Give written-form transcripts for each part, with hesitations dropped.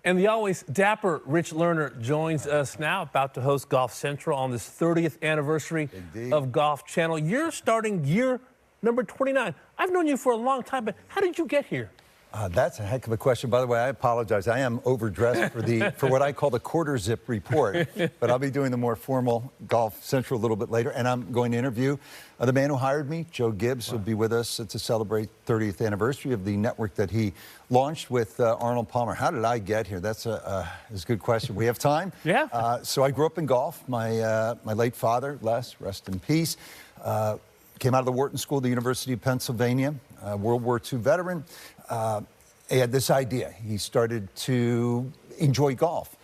And the always dapper Rich Lerner joins us now, about to host Golf Central on this 30th anniversary of Golf Channel. You're starting year number 29. I've known you for a long time, but how did you get here? That's a heck of a question. By the way, I apologize. I am overdressed for what I call the quarter zip report, but I'll be doing the more formal Golf Central a little bit later, and I'm going to interview the man who hired me, Joe Gibbs, will be with us to celebrate 30th anniversary of the network that he launched with Arnold Palmer. How did I get here? That's a good question. We have time? Yeah. So I grew up in golf. My late father, Les, rest in peace, came out of the Wharton School at the University of Pennsylvania, World War II veteran. He had this idea. He started to enjoy golf.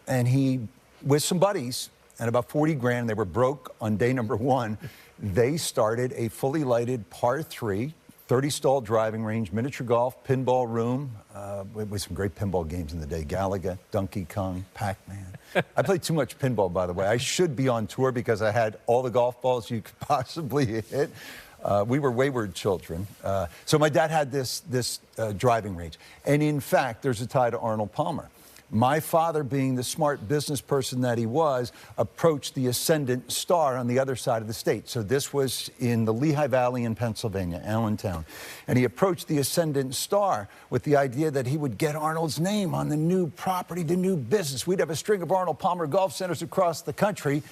And he, with some buddies, and about 40 grand, they were broke on day number one, they started a fully lighted par 3, 30-stall driving range, miniature golf, pinball room, with some great pinball games in the day, Galaga, Donkey Kong, Pac-Man. I played too much pinball, by the way. I should be on tour because I had all the golf balls you could possibly hit. We were wayward children. So my dad had this driving range. And in fact, there's a tie to Arnold Palmer. My father, being the smart business person that he was, approached the Ascendant Star on the other side of the state. So this was in the Lehigh Valley in Pennsylvania, Allentown. And he approached the Ascendant Star with the idea that he would get Arnold's name on the new property, the new business. We'd have a string of Arnold Palmer golf centers across the country.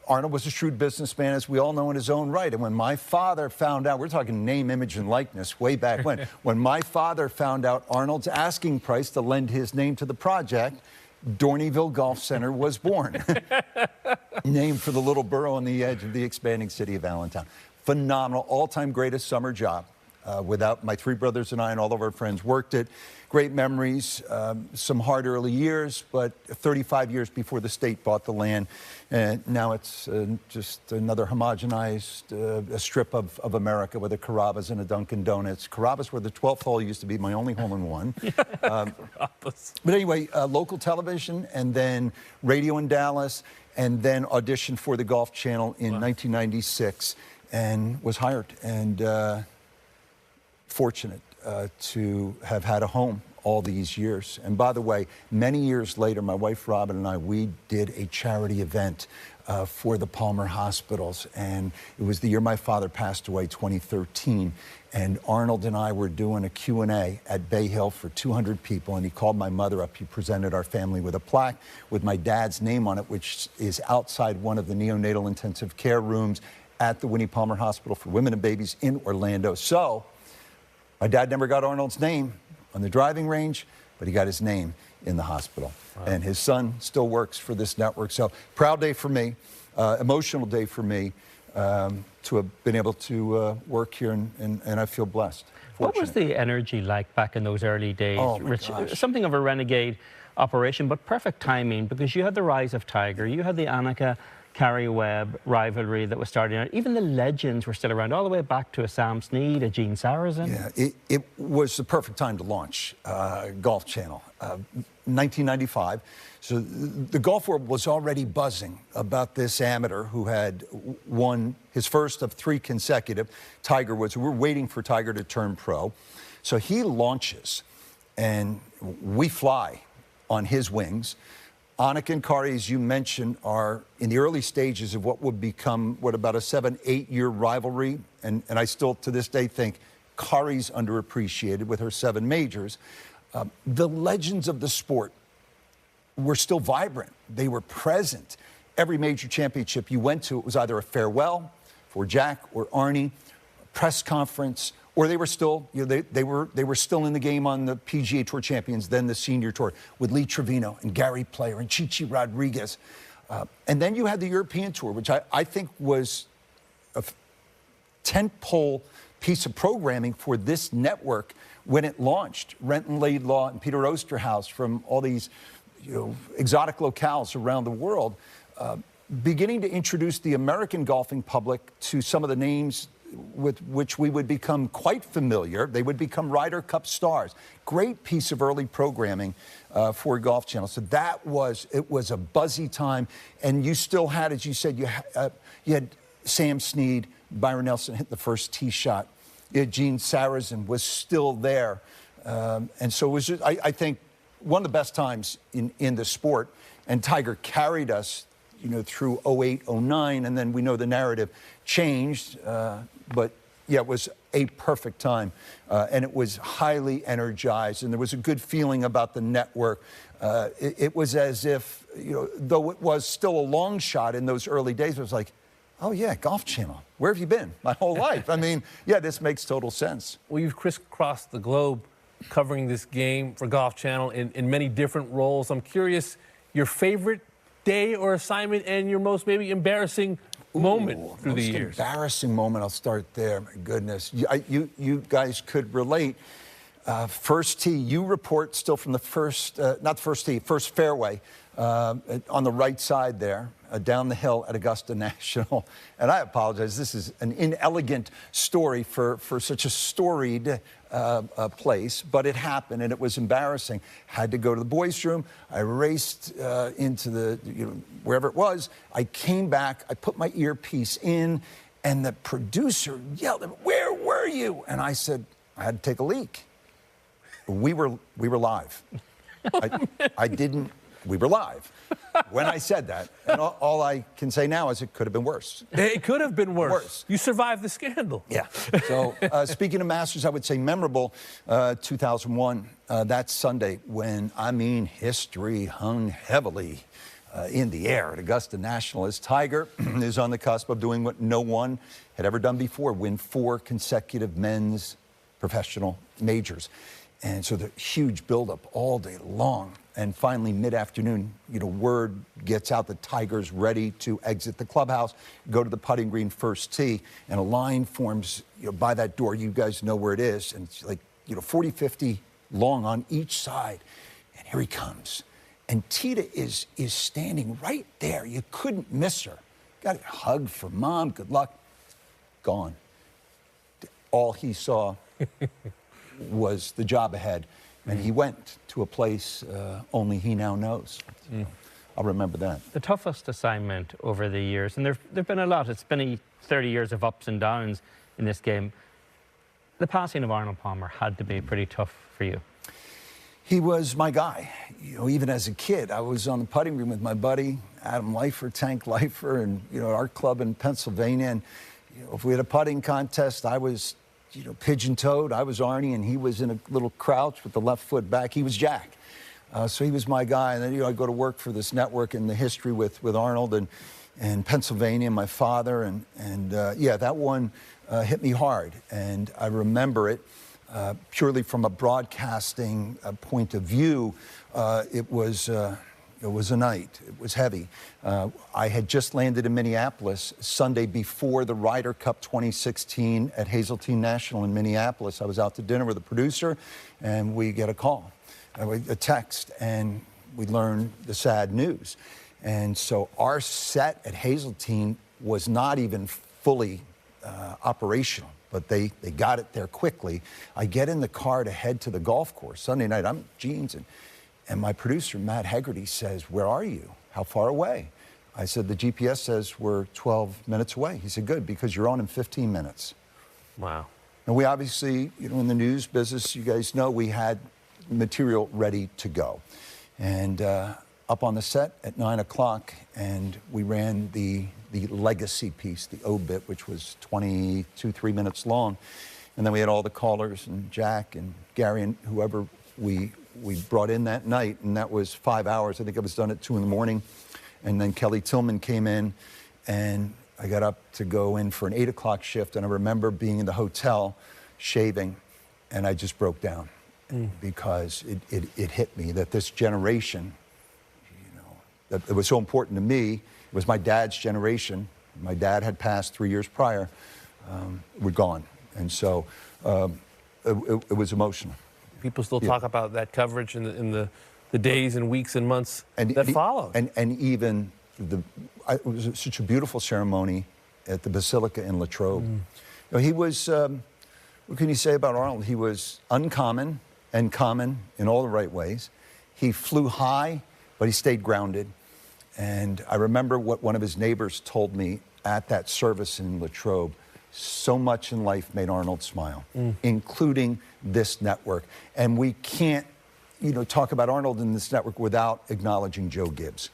Arnold was a shrewd businessman, as we all know, in his own right. And when my father found out, we're talking name, image, and likeness way back when my father found out Arnold's asking price to lend his name to the project, Dorneyville Golf Center was born. Named for the little borough on the edge of the expanding city of Allentown. Phenomenal, all-time greatest summer job. Without my 3 brothers and I and all of our friends worked it. Great memories, some hard early years, but 35 years before the state bought the land. And now it's just another homogenized a strip of America with a Carrabba's and a Dunkin' Donuts. Carrabba's where the 12th hole used to be, my only hole-in-one. But anyway, local television, and then radio in Dallas, and then auditioned for the Golf Channel in 1996, and was hired. And fortunate to have had a home all these years. And by the way, many years later, my wife Robin and I, we did a charity event for the Palmer hospitals. And it was the year my father passed away, 2013. And Arnold and I were doing a Q&A at Bay Hill for 200 people. And he called my mother up. He presented our family with a plaque with my dad's name on it, which is outside one of the neonatal intensive care rooms at the Winnie Palmer Hospital for Women and Babies in Orlando. So my dad never got Arnold's name on the driving range, but he got his name in the hospital. Wow. And his son still works for this network. So proud day for me, emotional day for me to have been able to work here, and I feel blessed. What was the energy like back in those early days, Rich? Something of a renegade operation, but perfect timing, because you had the rise of Tiger, you had the Annika Carrie Webb rivalry that was starting out. Even the legends were still around, all the way back to a Sam Snead, a Gene Sarazen. Yeah, it was the perfect time to launch Golf Channel. 1995. So the golf world was already buzzing about this amateur who had won his first of 3 consecutive. Tiger Woods. We're waiting for Tiger to turn pro. So he launches, and we fly on his wings. Annika and Kari, as you mentioned, are in the early stages of what would become, about a 7-8 year rivalry. And I still, to this day, think Kari's underappreciated with her 7 majors. The legends of the sport were still vibrant. They were present. Every major championship you went to, it was either a farewell for Jack or Arnie, a press conference, or they were still, they were still in the game on the PGA Tour Champions, then the Senior Tour, with Lee Trevino and Gary Player and Chichi Rodriguez. And then you had the European Tour, which I think was a tentpole piece of programming for this network when it launched. Renton Laidlaw and Peter Osterhaus from all these exotic locales around the world, beginning to introduce the American golfing public to some of the names with which we would become quite familiar. They would become Ryder Cup stars. Great piece of early programming for Golf Channel. So it was a buzzy time, and you still had, as you said, you had Sam Snead, Byron Nelson hit the first tee shot. Gene Sarazen was still there, and so it was just, I think one of the best times in the sport. And Tiger carried us, through 08, 09, and then we know the narrative changed. But yeah, it was a perfect time. And it was highly energized, and there was a good feeling about the network. It was as if, though it was still a long shot in those early days, it was like, oh, yeah, Golf Channel. Where have you been my whole life? I mean, yeah, this makes total sense. Well, you've crisscrossed the globe covering this game for Golf Channel in many different roles. I'm curious, your favorite day or assignment and your most maybe embarrassing moment through the years. Embarrassing moment, I'll start there. My goodness. You guys could relate. First tee, you report still from the first, not the first tee, first fairway on the right side there, down the hill at Augusta National. And I apologize, this is an inelegant story for such a storied place, but it happened and it was embarrassing. Had to go to the boys' room. I raced into the, wherever it was. I came back, I put my earpiece in, and the producer yelled at me, "Where were you?" And I said, I had to take a leak. We were live. We were live when I said that. And all I can say now is it could have been worse. It could have been worse. You survived the scandal. Yeah. So speaking of Masters, I would say memorable, 2001, that Sunday when, history hung heavily in the air at Augusta National as Tiger is on the cusp of doing what no one had ever done before, win 4 consecutive men's professional majors. And so the huge buildup all day long. And finally, mid-afternoon, word gets out that Tiger's ready to exit the clubhouse, go to the putting green first tee, and a line forms by that door. You guys know where it is. And it's like, 40, 50 long on each side. And here he comes. And Tita is standing right there. You couldn't miss her. Got a hug from Mom. Good luck. Gone. All he saw was the job ahead. And he went to a place only he now knows. I'll remember that. The toughest assignment over the years, and there've been a lot. It's been 30 years of ups and downs in this game. The passing of Arnold Palmer had to be pretty tough for you. He was my guy. Even as a kid, I was on the putting green with my buddy, Adam Leifer, Tank Leifer, and, our club in Pennsylvania. And, if we had a putting contest, I was pigeon-toed. I was Arnie, and he was in a little crouch with the left foot back. He was Jack. So he was my guy. And then, I go to work for this network in the history with Arnold and Pennsylvania, my father. And yeah, that one hit me hard. And I remember it purely from a broadcasting point of view. It was a night. It was heavy. I had just landed in Minneapolis Sunday before the Ryder Cup 2016 at Hazeltine National in Minneapolis. I was out to dinner with a producer, and we get a call, a text, and we learn the sad news. And so our set at Hazeltine was not even fully operational, but they got it there quickly. I get in the car to head to the golf course. Sunday night, I'm jeans, and my producer, Matt Hegarty, says, "Where are you? How far away?" I said, "The GPS says we're 12 minutes away." He said, "Good, because you're on in 15 minutes. Wow. And we obviously, in the news business, you guys know, we had material ready to go. And up on the set at 9 o'clock, and we ran the legacy piece, the obit, which was 3 minutes long. And then we had all the callers and Jack and Gary and whoever we brought in that night, and that was 5 hours. I think I was done at 2 in the morning. And then Kelly Tillman came in, and I got up to go in for an 8 o'clock shift. And I remember being in the hotel, shaving, and I just broke down because it hit me that this generation, that it was so important to me. It was my dad's generation. My dad had passed 3 years prior. We're gone. And so it was emotional. People still talk about that coverage in the days and weeks and months that followed. And even it was such a beautiful ceremony at the Basilica in Latrobe. He was, what can you say about Arnold? He was uncommon and common in all the right ways. He flew high, but he stayed grounded. And I remember what one of his neighbors told me at that service in Latrobe. So much in life made Arnold smile, including this network. And we can't, talk about Arnold in this network without acknowledging Joe Gibbs.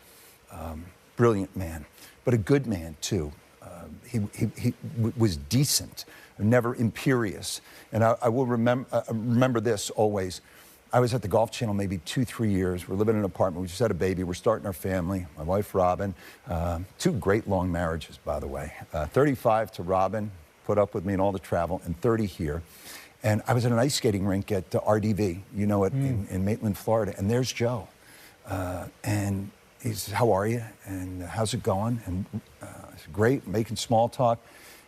Brilliant man, but a good man too. He was decent, never imperious. And I will remember this always. I was at the Golf Channel maybe 2-3 years. We're living in an apartment. We just had a baby. We're starting our family. My wife, Robin. 2 great long marriages, by the way. 35 to Robin, put up with me in all the travel, and 30 here. And I was at an ice skating rink at RDV, in Maitland, Florida. And there's Joe. And he says, "How are you? And how's it going?" And I said, "Great, making small talk."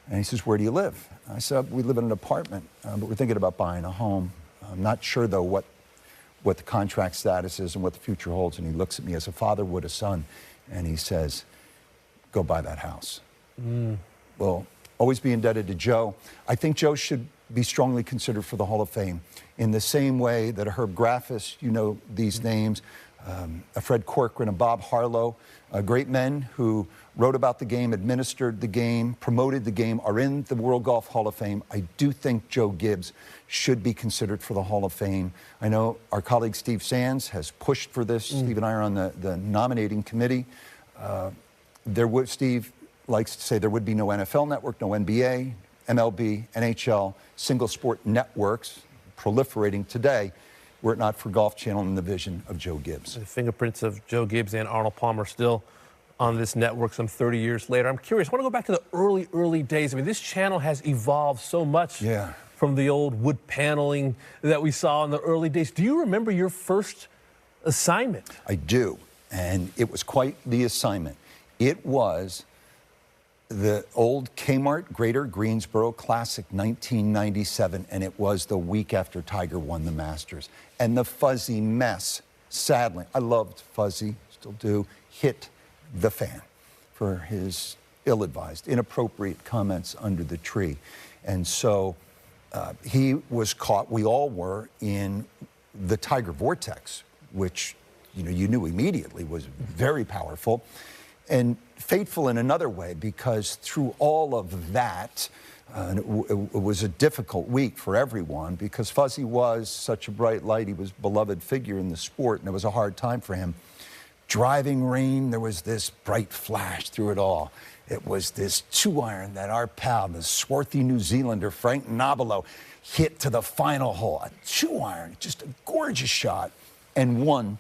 And he says, "Where do you live?" I said, "We live in an apartment, but we're thinking about buying a home. I'm not sure, though, what the contract status is and what the future holds." And he looks at me as a father would a son, and he says, "Go buy that house." Well, always be indebted to Joe. I think Joe should be strongly considered for the Hall of Fame in the same way that a Herb Graffis, these names, a Fred Corcoran, a Bob Harlow, great men who wrote about the game, administered the game, promoted the game, are in the World Golf Hall of Fame. I do think Joe Gibbs should be considered for the Hall of Fame. I know our colleague Steve Sands has pushed for this. Steve and I are on the nominating committee. Steve likes to say there would be no NFL network, no NBA, MLB, NHL, single sport networks proliferating today were it not for Golf Channel and the vision of Joe Gibbs. The fingerprints of Joe Gibbs and Arnold Palmer still on this network some 30 years later. I'm curious, I want to go back to the early days. I mean, this channel has evolved so much from the old wood paneling that we saw in the early days. Do you remember your first assignment? I do, and it was quite the assignment. It was the old Kmart Greater Greensboro Classic 1997, and it was the week after Tiger won the Masters. And the Fuzzy mess, sadly, I loved Fuzzy, still do, hit the fan for his ill-advised, inappropriate comments under the tree. And so he was caught, we all were, in the Tiger vortex, which you knew immediately was very powerful. And fateful in another way, because through all of that, it was a difficult week for everyone, because Fuzzy was such a bright light. He was a beloved figure in the sport, and it was a hard time for him. Driving rain, there was this bright flash through it all. It was this 2-iron that our pal, the swarthy New Zealander, Frank Nobilo, hit to the final hole. A 2-iron, just a gorgeous shot, and won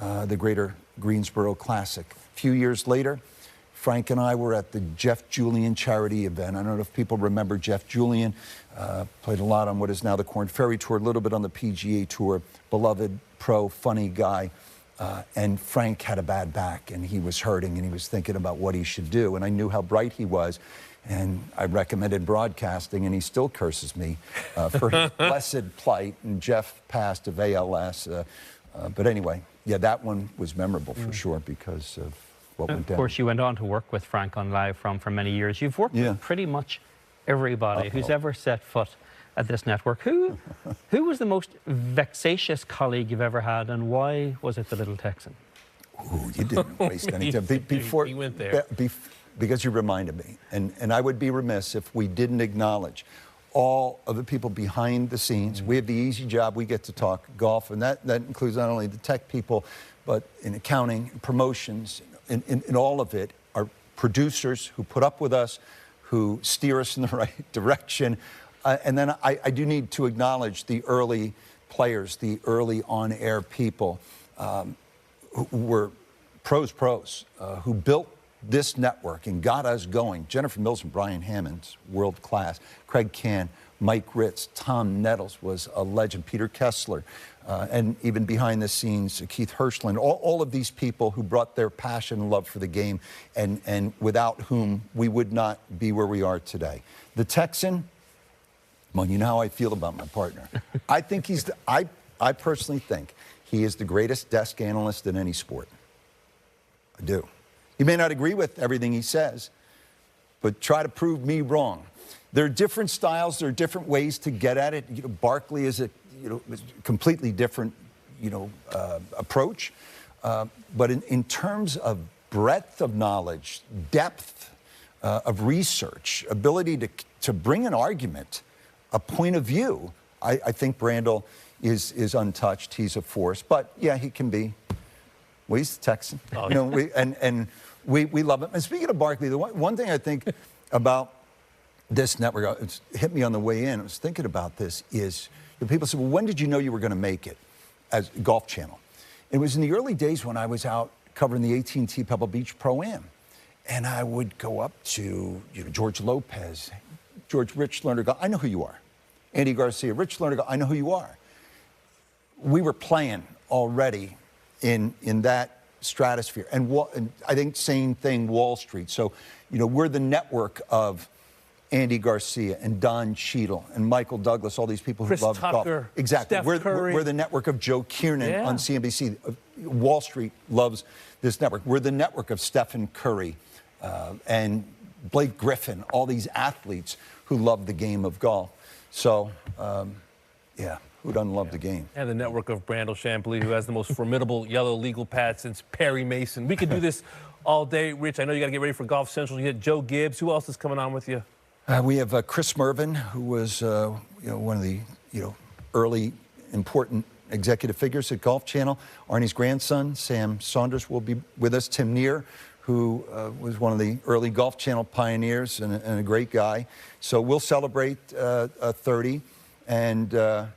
the Greater Greensboro Classic. A few years later, Frank and I were at the Jeff Julian charity event. I don't know if people remember Jeff Julian. Played a lot on what is now the Korn Ferry Tour, a little bit on the PGA Tour. Beloved, pro, funny guy. And Frank had a bad back, and he was hurting, and he was thinking about what he should do. And I knew how bright he was, and I recommended broadcasting, and he still curses me for his blessed plight. And Jeff passed of ALS. But anyway, yeah, that one was memorable for sure because of what went down. Of course, you went on to work with Frank on Live for many years. You've worked with pretty much everybody who's ever set foot at this network. Who was the most vexatious colleague you've ever had, and why was it the little Texan? Ooh, you didn't waste any time. Before you went there. Because you reminded me, and I would be remiss if we didn't acknowledge all of the people behind the scenes. We have the easy job. We get to talk golf, and that includes not only the tech people, but in accounting, promotions, in all of it, our producers who put up with us, who steer us in the right direction. And then I do need to acknowledge the early players, the early on-air people who were pros, who built this network and got us going. Jennifer Mills and Brian Hammond's world class. Craig Cann, Mike Ritz, Tom Nettles was a legend. Peter Kessler, and even behind the scenes, Keith Hirschland. All of these people who brought their passion and love for the game, and without whom we would not be where we are today. The Texan, well, you know how I feel about my partner. I think I personally think he is the greatest desk analyst in any sport. I do. You may not agree with everything he says, but try to prove me wrong. There are different styles. There are different ways to get at it. Barkley is a completely different approach. But in terms of breadth of knowledge, depth of research, ability to bring an argument, a point of view, I think Brandel is untouched. He's a force. But, yeah, he can be. Well, he's a Texan. Oh, you know, we love him. And speaking of Barkley, the one thing I think about this network, it hit me on the way in, I was thinking about this, is people say, well, when did you know you were going to make it as Golf Channel? It was in the early days when I was out covering the AT&T Pebble Beach Pro-Am. And I would go up to George Lopez, Rich Lerner, I know who you are. Andy Garcia, Rich Lerner, I know who you are. We were playing already in that stratosphere. And I think same thing, Wall Street. So, we're the network of Andy Garcia and Don Cheadle and Michael Douglas, all these people who Chris love Tucker, golf. Exactly. Steph We're Curry. the network of Joe Kiernan on CNBC. Wall Street loves this network. We're the network of Stephen Curry and Blake Griffin, all these athletes who love the game of golf. So, who doesn't love the game? And the network of Brandel Chambly, who has the most formidable yellow legal pad since Perry Mason. We could do this all day. Rich, I know you got to get ready for Golf Central. You get Joe Gibbs. Who else is coming on with you? We have Chris Mervin, who was one of the early important executive figures at Golf Channel. Arnie's grandson, Sam Saunders, will be with us. Tim Neer, who was one of the early Golf Channel pioneers and a great guy. So we'll celebrate 30, and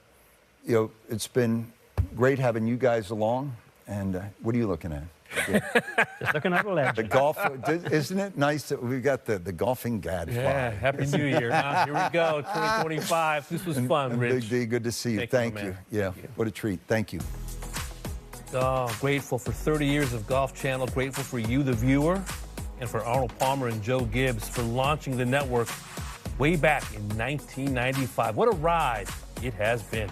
it's been great having you guys along. And what are you looking at? Just looking at the legend. The golf, isn't it nice that we've got the golfing gadfly? Yeah, Happy New Year. Here we go, 2025. This was fun, Rich. Big D, good to see you. Thank you. Yeah, what a treat. Thank you. Oh, grateful for 30 years of Golf Channel. Grateful for you, the viewer, and for Arnold Palmer and Joe Gibbs for launching the network way back in 1995. What a ride it has been.